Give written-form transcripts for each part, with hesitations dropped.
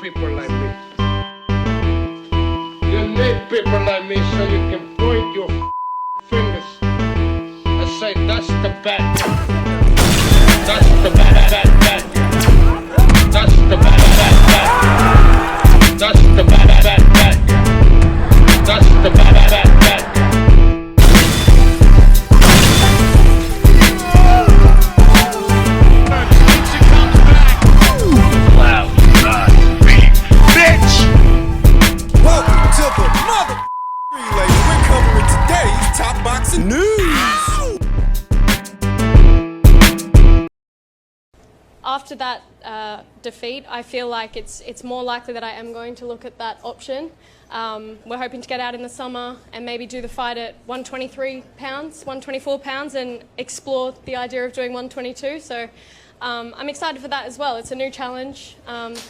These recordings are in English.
people like me. You need people like me so you can point your fingers and say, that's the bad guy. That's the bad guy. That's the bad guy. That's the bad guy. That's the bad guy. After that defeat, I feel like it's more likely that I am going to look at that option. We're hoping to get out in the summer and maybe do the fight at 123 pounds, 124 pounds, and explore the idea of doing 122. So I'm excited for that as well. It's a new challenge,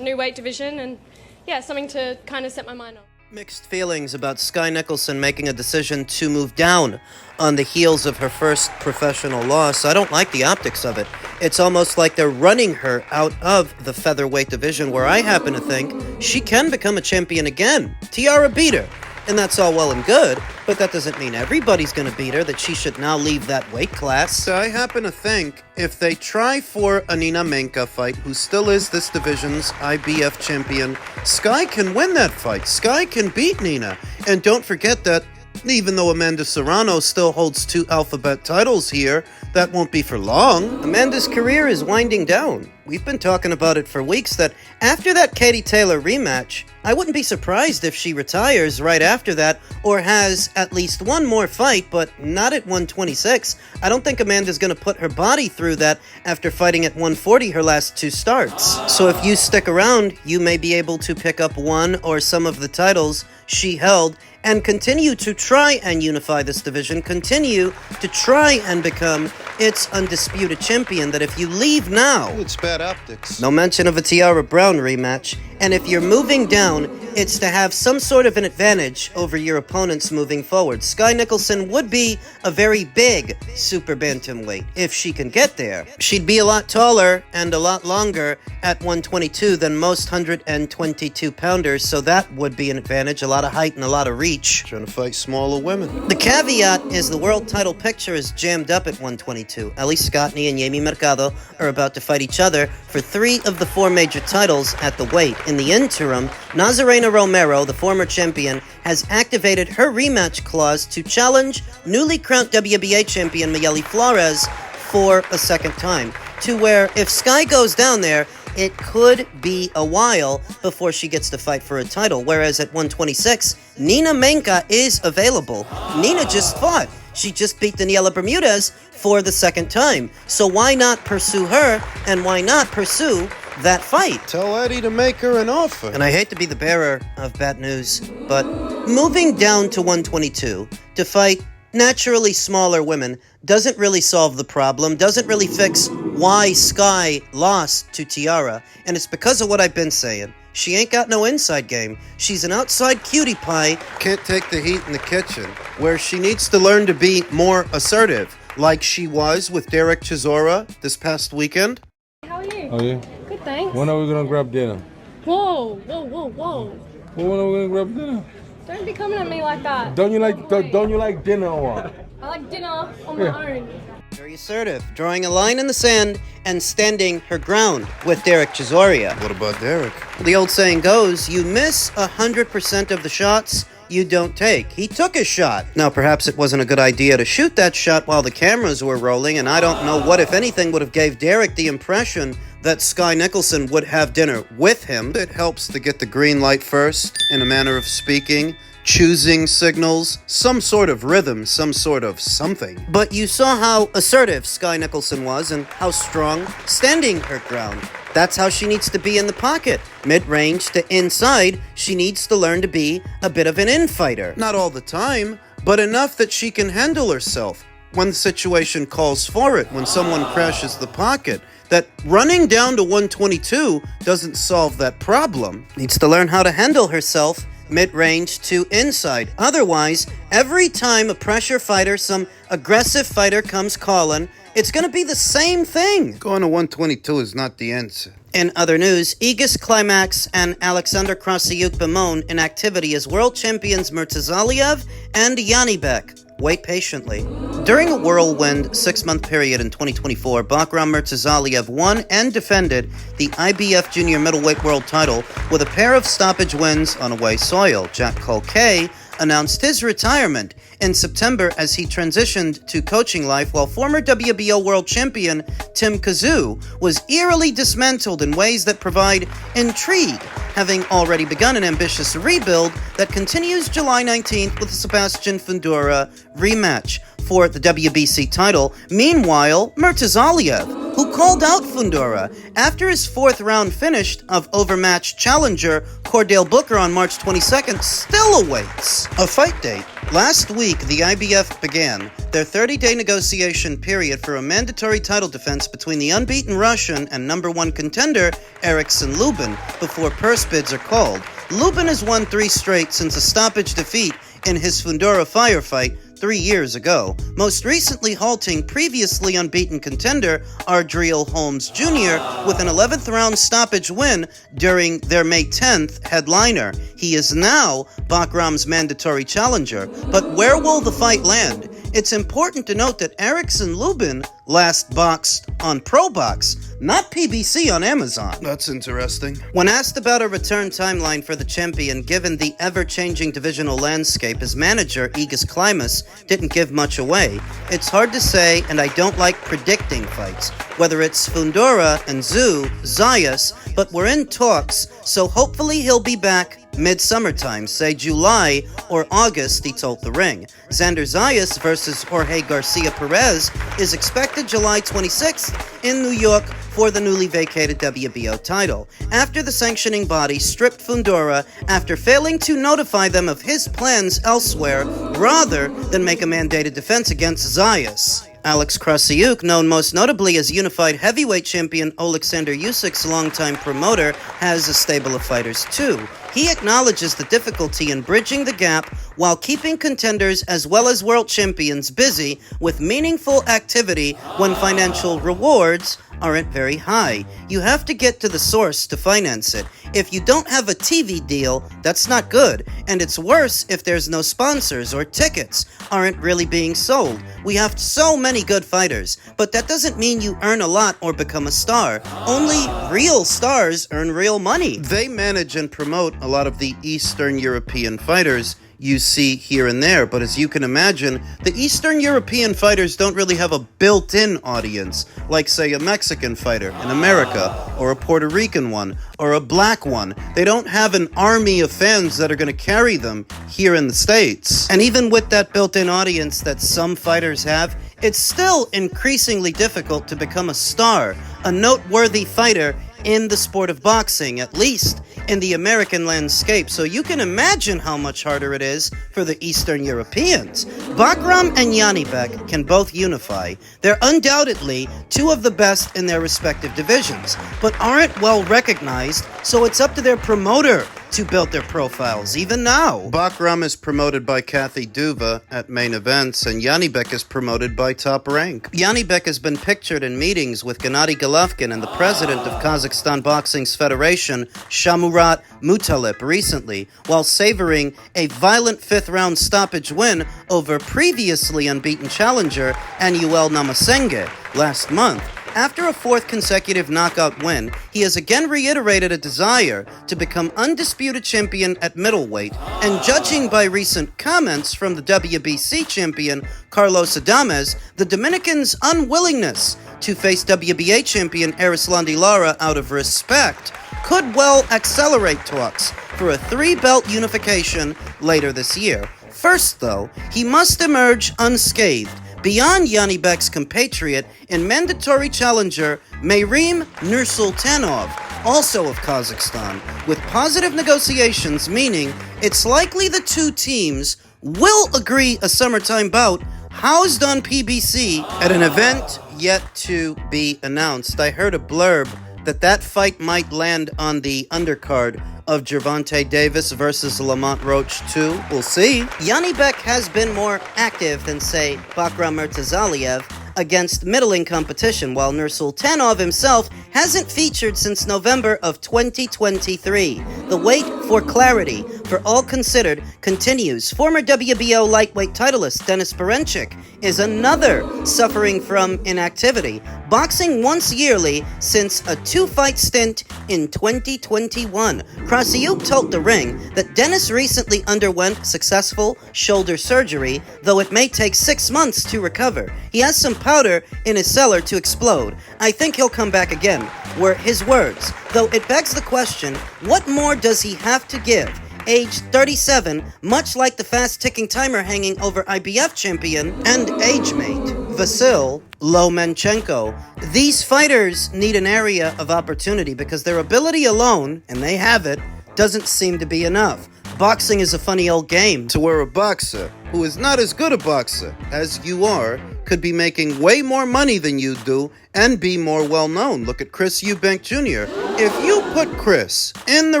new weight division, and yeah, something to kind of set my mind on. Mixed feelings about Skye Nicolson making a decision to move down on the heels of her first professional loss. I don't like the optics of it. It's almost like they're running her out of the featherweight division, where I happen to think she can become a champion again. Tiara beat her, and that's all well and good, but that doesn't mean everybody's going to beat her, that she should now leave that weight class. I happen to think if they try for a Nina Menka fight, who still is this division's IBF champion, Skye can win that fight. Skye can beat Nina. And don't forget that even though Amanda Serrano still holds 2 alphabet titles here, that won't be for long. Amanda's career is winding down. We've been talking about it for weeks that after that Katie Taylor rematch, I wouldn't be surprised if she retires right after that or has at least one more fight, but not at 126. I don't think Amanda's going to put her body through that after fighting at 140 her last 2 starts. So if you stick around, you may be able to pick up one or some of the titles she held and continue to try and unify this division, continue to try and become its undisputed champion, that if you leave now, it's bad optics. No mention of a Tiara Brown rematch, and if you're moving down, it's to have some sort of an advantage over your opponents moving forward. Skye Nicolson would be a very big super bantamweight if she can get there. She'd be a lot taller and a lot longer at 122 than most 122-pounders, so that would be an advantage, a lot of height and a lot of reach. Trying to fight smaller women. The caveat is the world title picture is jammed up at 122. Ellie Scottney and Jamie Mercado are about to fight each other for 3 of the 4 major titles at the weight. In the interim, Nazarena Romero, the former champion, has activated her rematch clause to challenge newly crowned WBA champion Mayeli Flores for a second time, to where if Skye goes down there, it could be a while before she gets to fight for a title, whereas at 126, Nina Menka is available. Nina just fought. She just beat Daniela Bermudez for the second time. So why not pursue her, and why not pursue that fight? Tell Eddie to make her an offer. And I hate to be the bearer of bad news, but moving down to 122 to fight naturally smaller women doesn't really solve the problem, doesn't really fix why Skye lost to Tiara, and it's because of what I've been saying. She ain't got no inside game. She's an outside cutie pie. Can't take the heat in the kitchen, where she needs to learn to be more assertive, like she was with Derek Chisora this past weekend. How are you? Oh, yeah? Good, thanks. When are we gonna grab dinner? Whoa, whoa, whoa, whoa. Well, when are we gonna grab dinner? Don't be coming at me like that. Don't you like dinner or what? I like dinner on my own. Very assertive, drawing a line in the sand and standing her ground with Derek Chisora. What about Derek? The old saying goes, you miss 100% of the shots you don't take. He took his shot. Now, perhaps it wasn't a good idea to shoot that shot while the cameras were rolling, and I don't know what, if anything, would have gave Derek the impression that Skye Nicolson would have dinner with him. It helps to get the green light first, in a manner of speaking, choosing signals, some sort of rhythm, some sort of something. But you saw how assertive Skye Nicolson was and how strong, standing her ground. That's how she needs to be in the pocket. Mid-range to inside, she needs to learn to be a bit of an infighter. Not all the time, but enough that she can handle herself when the situation calls for it, when someone crashes the pocket. That running down to 122 doesn't solve that problem. Needs to learn how to handle herself mid-range to inside. Otherwise, every time a pressure fighter, some aggressive fighter comes calling, it's going to be the same thing. Going to 122 is not the answer. In other news, Aegis Klimas and Alexander Krassyuk bemoan inactivity as world champions Murtazaliev and Yanibek. Wait patiently. During a whirlwind 6-month period in 2024, Bakram Murtazaliev won and defended the IBF Junior Middleweight World title with a pair of stoppage wins on away soil. Jack Colkay announced his retirement in September as he transitioned to coaching life, while former WBO world champion Tim Kazoo was eerily dismantled in ways that provide intrigue, having already begun an ambitious rebuild that continues July 19th with the Sebastian Fundora rematch for the WBC title. Meanwhile, Murtazaliev, who called out Fundora after his 4th round finish of overmatched challenger Cordell Booker on March 22nd, still awaits a fight date. Last week, the IBF began their 30-day negotiation period for a mandatory title defense between the unbeaten Russian and number 1 contender Erickson Lubin before purse bids are called. Lubin has won 3 straight since a stoppage defeat in his Fundora firefight 3 years ago, most recently halting previously unbeaten contender Ardreal Holmes Jr. with an 11th round stoppage win during their May 10th headliner. He is now Bakram's mandatory challenger, but where will the fight land? It's important to note that Erickson Lubin last boxed on ProBox, not PBC on Amazon. That's interesting. When asked about a return timeline for the champion given the ever-changing divisional landscape, his manager, Aegis Klimas, didn't give much away. It's hard to say, and I don't like predicting fights, whether it's Fundora and Zayas, but we're in talks, so hopefully he'll be back mid-summertime, say July or August, he told The Ring. Xander Zayas versus Jorge Garcia Perez is expected July 26th in New York for the newly vacated WBO title, after the sanctioning body stripped Fundora after failing to notify them of his plans elsewhere rather than make a mandated defense against Zayas. Alex Krassyuk, known most notably as unified heavyweight champion Oleksandr Usyk's longtime promoter, has a stable of fighters too. He acknowledges the difficulty in bridging the gap while keeping contenders as well as world champions busy with meaningful activity when financial rewards aren't very high. You have to get to the source to finance it. If you don't have a TV deal, that's not good, and it's worse if there's no sponsors or tickets aren't really being sold. We have so many good fighters, but that doesn't mean you earn a lot or become a star. Only real stars earn real money. They manage and promote a lot of the Eastern European fighters you see here and there, but as you can imagine, the Eastern European fighters don't really have a built-in audience, like say a Mexican fighter in America, or a Puerto Rican one, or a black one. They don't have an army of fans that are going to carry them here in the States. And even with that built-in audience that some fighters have, it's still increasingly difficult to become a star, a noteworthy fighter in the sport of boxing, at least in the American landscape, so you can imagine how much harder it is for the Eastern Europeans. Bakram and Yanibek can both unify. They're undoubtedly two of the best in their respective divisions, but aren't well recognized, so it's up to their promoter to build their profiles, even now. Bakram is promoted by Kathy Duva at Main Events, and Yanibek is promoted by Top Rank. Yanibek has been pictured in meetings with Gennady Golovkin and the president of Kazakhstan Boxing's Federation, Shamurat Mutalip, recently, while savoring a violent 5th-round stoppage win over previously unbeaten challenger Anuel Namasenge last month. After a 4th consecutive knockout win, he has again reiterated a desire to become undisputed champion at middleweight, and judging by recent comments from the WBC champion Carlos Adames, the Dominican's unwillingness to face WBA champion Erislandy Lara out of respect could well accelerate talks for a 3-belt unification later this year. First, though, he must emerge unscathed beyond Yanibek's compatriot and mandatory challenger Mayrim Nursultanov, also of Kazakhstan, with positive negotiations, meaning it's likely the two teams will agree a summertime bout housed on PBC at an event yet to be announced. I heard a blurb that fight might land on the undercard of Gervonta Davis versus Lamont Roach 2. We'll see. Yanni Beck has been more active than, say, Bakram Murtazaliev against middling competition, while Nursultanov himself hasn't featured since November of 2023. The wait for clarity, for all considered, continues. Former WBO lightweight titleist Denis Berinchyk is another suffering from inactivity, boxing once yearly since a 2-fight stint in 2021. Krassyuk told The Ring that Denis recently underwent successful shoulder surgery, though it may take 6 months to recover. He has some powder in his cellar to explode. I think he'll come back again, were his words. Though it begs the question, what more does he have to give? Aged 37, much like the fast-ticking timer hanging over IBF champion and age-mate Vasyl Lomachenko. These fighters need an area of opportunity because their ability alone, and they have it, doesn't seem to be enough. Boxing is a funny old game. To where a boxer who is not as good a boxer as you are could be making way more money than you do and be more well-known. Look at Chris Eubank Jr. If you put Chris in the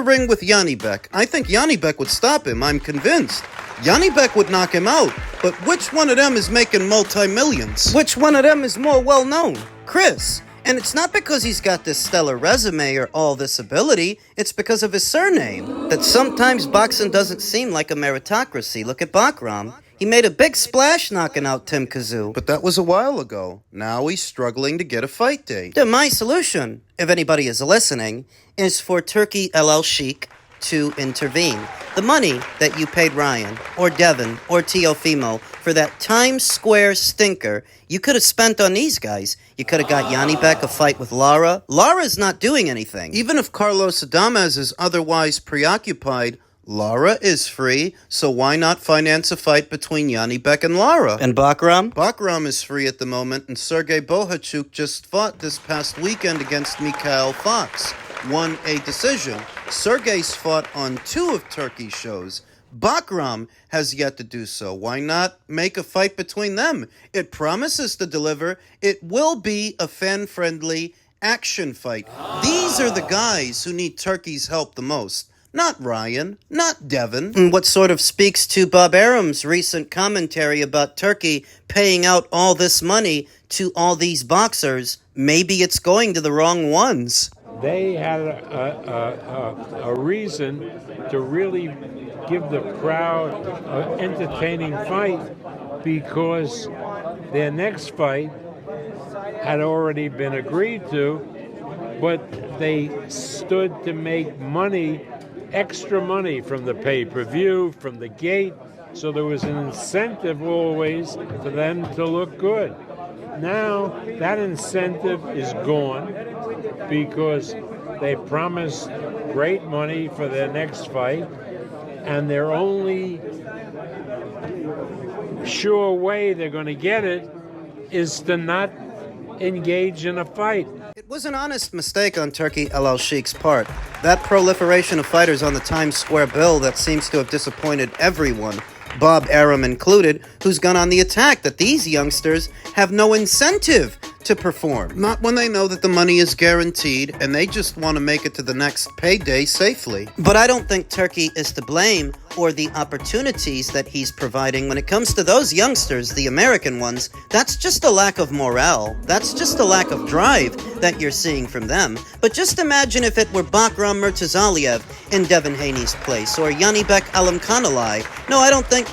ring with Yanni Beck, I think Yanni Beck would stop him. I'm convinced. Yanni Beck would knock him out. But which one of them is making multi-millions? Which one of them is more well-known? Chris. And it's not because he's got this stellar resume or all this ability, it's because of his surname. That sometimes boxing doesn't seem like a meritocracy. Look at Bakram. He made a big splash knocking out Tim Kazoo. But that was a while ago. Now he's struggling to get a fight date. My solution, if anybody is listening, is for Turkey El Sheikh to intervene. The money that you paid Ryan, or Devin, or Teofimo for that Times Square stinker, you could have spent on these guys. You could have got Yanni Beck a fight with Lara. Lara's not doing anything. Even if Carlos Adames is otherwise preoccupied, Lara is free, so why not finance a fight between Yanni Beck and Lara? And Bakram? Bakram is free at the moment, and Sergey Bohachuk just fought this past weekend against Mikhail Fox. Won a decision. Sergey's fought on 2 of Turkey's shows. Bakram has yet to do so. Why not make a fight between them? It promises to deliver. It will be a fan-friendly action fight. These are the guys who need Turkey's help the most. Not Ryan, not Devin. And what sort of speaks to Bob Arum's recent commentary about Turkey paying out all this money to all these boxers. Maybe it's going to the wrong ones. They had a reason to really give the crowd an entertaining fight because their next fight had already been agreed to, but they stood to make money, extra money from the pay-per-view, from the gate, so there was an incentive always for them to look good. Now that incentive is gone because they promised great money for their next fight, and their only sure way they're going to get it is to not engage in a fight. It was an honest mistake on Turkey El Sheikh's part. That proliferation of fighters on the Times Square bill that seems to have disappointed everyone, Bob Arum included, who's gone on the attack that these youngsters have no incentive to perform. Not when they know that the money is guaranteed and they just want to make it to the next payday safely. But I don't think Turkey is to blame or the opportunities that he's providing. When it comes to those youngsters, the American ones, that's just a lack of morale. That's just a lack of drive that you're seeing from them. But just imagine if it were Bakram Murtazaliev in Devin Haney's place, or Yanibek Alamkhanalai. No, I don't think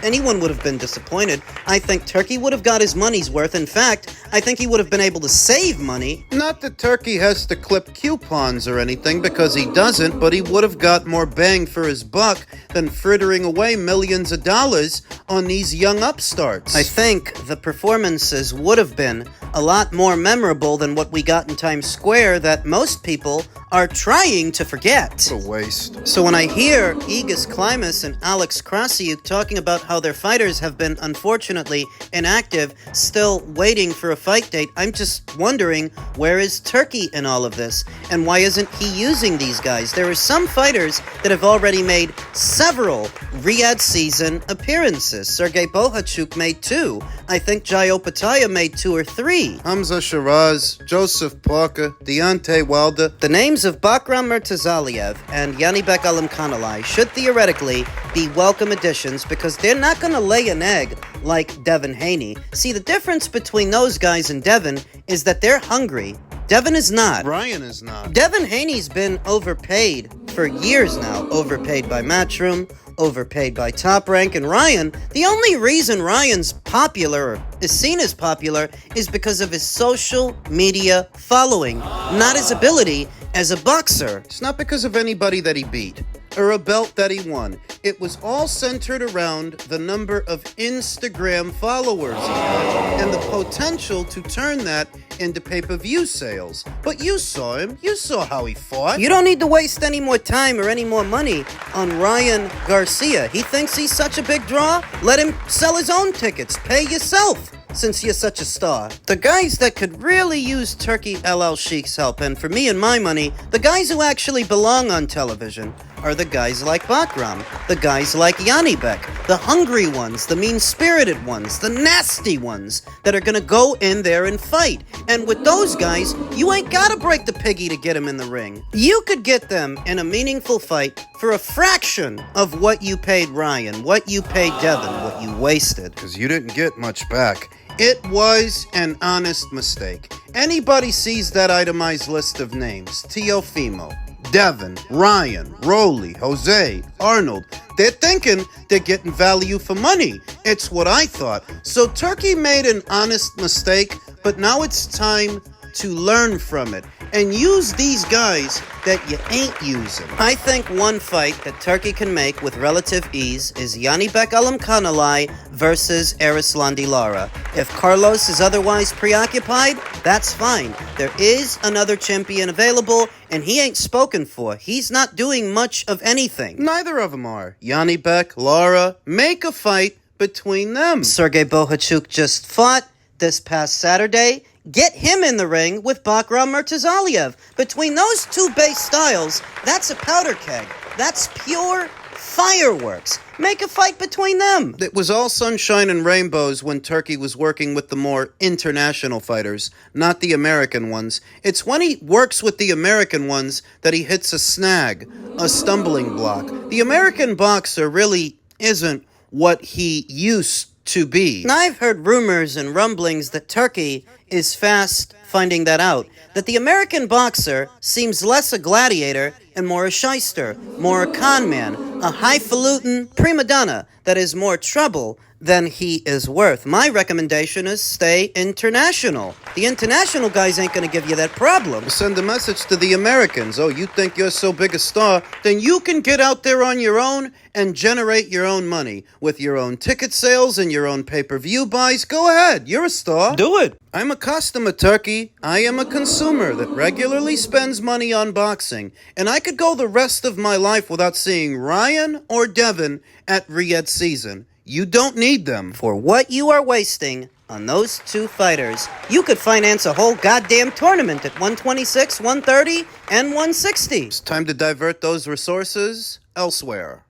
anyone would have been disappointed. I think Turkey would have got his money's worth. In fact, I think he would have been able to save money. Not that Turkey has to clip coupons or anything, because he doesn't, but he would have got more bang for his buck than frittering away millions of dollars on these young upstarts. I think the performances would have been a lot more memorable than what we got in Times Square that most people are trying to forget. It's a waste. So when I hear Igis Klimas and Alex Krassyuk talking about how their fighters have been unfortunately inactive, still waiting for a fight date, I'm just wondering, where is Turkey in all of this? And why isn't he using these guys? There are some fighters that have already made several Riyadh season appearances. Sergey Bohachuk made 2. I think Jayo Pataya made 2 or 3. Hamza Shiraz, Joseph Parker, Deontay Wilder. The names of Bakram Murtazaliev and Yanibek Alimkhanalai should theoretically be welcome additions because they're not going to lay an egg like Devin Haney. See, the difference between those guys and Devin is that they're hungry. Devin is not. Ryan is not. Devin Haney's been overpaid for years now. Overpaid by Matchroom, overpaid by Top Rank, and Ryan, the only reason Ryan's popular, or is seen as popular, is because of his social media following, not his ability as a boxer. It's not because of anybody that he beat or a belt that he won. It was all centered around the number of Instagram followers he had and the potential to turn that into pay-per-view sales. But you saw him. You saw how he fought. You don't need to waste any more time or any more money on Ryan Garcia. He thinks he's such a big draw. Let him sell his own tickets. Pay yourself, since you're such a star. The guys that could really use Turkey LL Sheik's help, and for me and my money, the guys who actually belong on television are the guys like Bakram, the guys like Yanibek, the hungry ones, the mean-spirited ones, the nasty ones that are gonna go in there and fight. And with those guys, you ain't gotta break the piggy to get them in the ring. You could get them in a meaningful fight for a fraction of what you paid Ryan, what you paid Devin, what you wasted. Because you didn't get much back. It was an honest mistake. Anybody sees that itemized list of names, Teofimo, Devin, Ryan, Rolly, Jose, Arnold, they're thinking they're getting value for money. It's what I thought. So Turkey made an honest mistake, but now it's time to learn from it and use these guys that you ain't using. I think one fight that Turkey can make with relative ease is Yanibek Alimkhanalai versus Arislandi Lara. If Carlos is otherwise preoccupied, that's fine. There is another champion available, and he ain't spoken for. He's not doing much of anything. Neither of them are. Yanibek, Lara, make a fight between them. Sergey Bohachuk just fought this past Saturday. Get him in the ring with Bakram Murtazaliev. Between those two base styles, that's a powder keg. That's pure fireworks. Make a fight between them. It was all sunshine and rainbows when Turkey was working with the more international fighters, not the American ones. It's when he works with the American ones that he hits a snag, a stumbling block. The American boxer really isn't what he used to be. Now, I've heard rumors and rumblings that Turkey is fast finding that out. That the American boxer seems less a gladiator and more a shyster, more a con man, a highfalutin prima donna that is more trouble than he is worth. My recommendation is stay international. The international guys ain't gonna give you that problem. Send a message to the Americans. Oh, you think you're so big a star? Then you can get out there on your own and generate your own money with your own ticket sales and your own pay-per-view buys. Go ahead. You're a star. Do it. I'm a customer, Turkey. I am a consumer that regularly spends money on boxing, and I could go the rest of my life without seeing Ryan or Devin at Riyadh season. You don't need them. For what you are wasting on those two fighters, you could finance a whole goddamn tournament at 126, 130, and 160. It's time to divert those resources elsewhere.